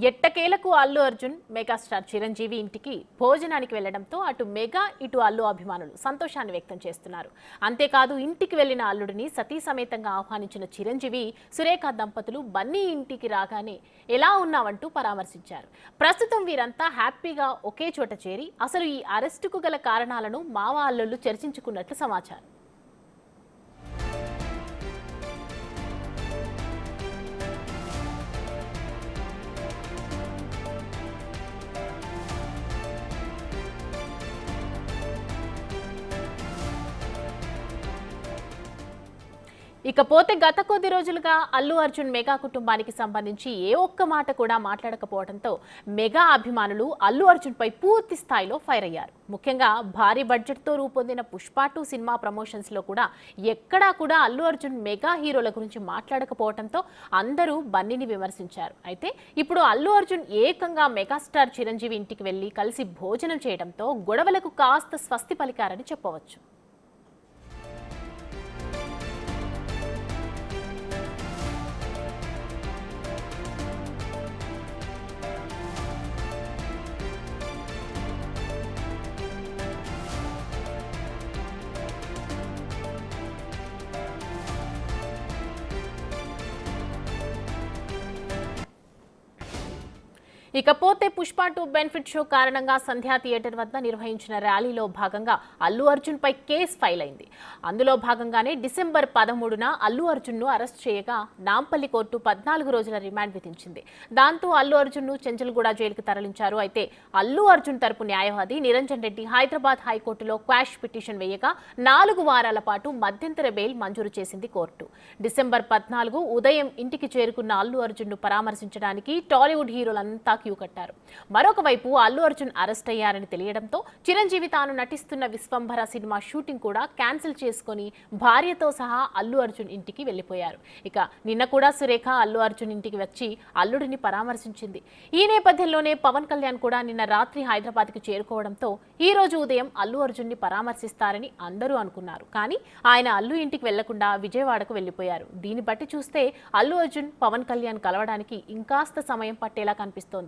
ఎట్టకేలకు అల్లు అర్జున్ మెగాస్టార్ చిరంజీవి ఇంటికి భోజనానికి వెళ్లడంతో అటు మెగా ఇటు అల్లు అభిమానులు సంతోషాన్ని వ్యక్తం చేస్తున్నారు. అంతేకాదు ఇంటికి వెళ్లిన అల్లుడిని సతీ సమేతంగా ఆహ్వానించిన చిరంజీవి సురేఖ దంపతులు బన్నీ ఇంటికి రాగానే ఎలా ఉన్నావంటూ పరామర్శించారు. ప్రస్తుతం వీరంతా హ్యాపీగా ఒకే చోట చేరి అసలు ఈ అరెస్టుకు గల కారణాలను మావ అల్లుళ్ళు చర్చించుకున్నట్లు సమాచారం. ఇకపోతే గత కొద్ది రోజులుగా అల్లు అర్జున్ మెగా కుటుంబానికి సంబంధించి ఏ ఒక్క మాట కూడా మాట్లాడకపోవడంతో మెగా అభిమానులు అల్లు అర్జున్ పై పూర్తి స్థాయిలో ఫైర్ అయ్యారు. ముఖ్యంగా భారీ బడ్జెట్తో రూపొందిన పుష్ప 2 సినిమా ప్రమోషన్స్ లో కూడా ఎక్కడా కూడా అల్లు అర్జున్ మెగా హీరోల గురించి మాట్లాడకపోవడంతో అందరూ బన్నీని విమర్శించారు. అయితే ఇప్పుడు అల్లు అర్జున్ ఏకంగా మెగాస్టార్ చిరంజీవి ఇంటికి వెళ్లి కలిసి భోజనం చేయడంతో గొడవలకు కాస్త స్వస్తి పలికారని చెప్పవచ్చు. ఇకపోతే పుష్ప 2 బెనిఫిట్ షో కారణంగా సంధ్యా థియేటర్ వద్ద నిర్వహించిన ర్యాలీలో భాగంగా అల్లు అర్జున్ పై కేసు ఫైల్ అయింది. అందులో భాగంగానే డిసెంబర్ 13న అల్లు అర్జున్ ను అరెస్ట్ చేయగా నాంపల్లి కోర్టు 14 రోజుల రిమాండ్ విధించింది. దాంతో అల్లు అర్జున్ ను చెంచల్గూడ జైలుకు తరలించారు. అయితే అల్లు అర్జున్ తరపు న్యాయవాది నిరంజన్ రెడ్డి హైదరాబాద్ హైకోర్టులో క్వాష్ పిటిషన్ వేయగా 4 వారాల పాటు మధ్యంతర బెయిల్ మంజూరు చేసింది కోర్టు. డిసెంబర్ 14 ఉదయం ఇంటికి చేరుకున్న అల్లు అర్జున్ ను పరామర్శించడానికి టాలీవుడ్ హీరోలంతా క్యూ కట్టారు. మరొక వైపు అల్లు అర్జున్ అరెస్ట్ అయ్యారని తెలియడంతో చిరంజీవి తాను నటిస్తున్న విశ్వంభర సినిమా షూటింగ్ కూడా క్యాన్సిల్ చేసుకుని భార్యతో సహా అల్లు అర్జున్ ఇంటికి వెళ్లిపోయారు. ఇక నిన్న కూడా సురేఖ అల్లు అర్జున్ ఇంటికి వచ్చి అల్లుడిని పరామర్శించింది. ఈ నేపథ్యంలోనే పవన్ కళ్యాణ్ కూడా నిన్న రాత్రి హైదరాబాద్ కి చేరుకోవడంతో ఈ రోజు ఉదయం అల్లు అర్జున్ ని పరామర్శిస్తారని అందరూ అనుకున్నారు. కానీ ఆయన అల్లు ఇంటికి వెళ్లకుండా విజయవాడకు వెళ్లిపోయారు. దీన్ని బట్టి చూస్తే అల్లు అర్జున్ పవన్ కళ్యాణ్ కలవడానికి ఇంకాస్త సమయం పట్టేలా కనిపిస్తోంది.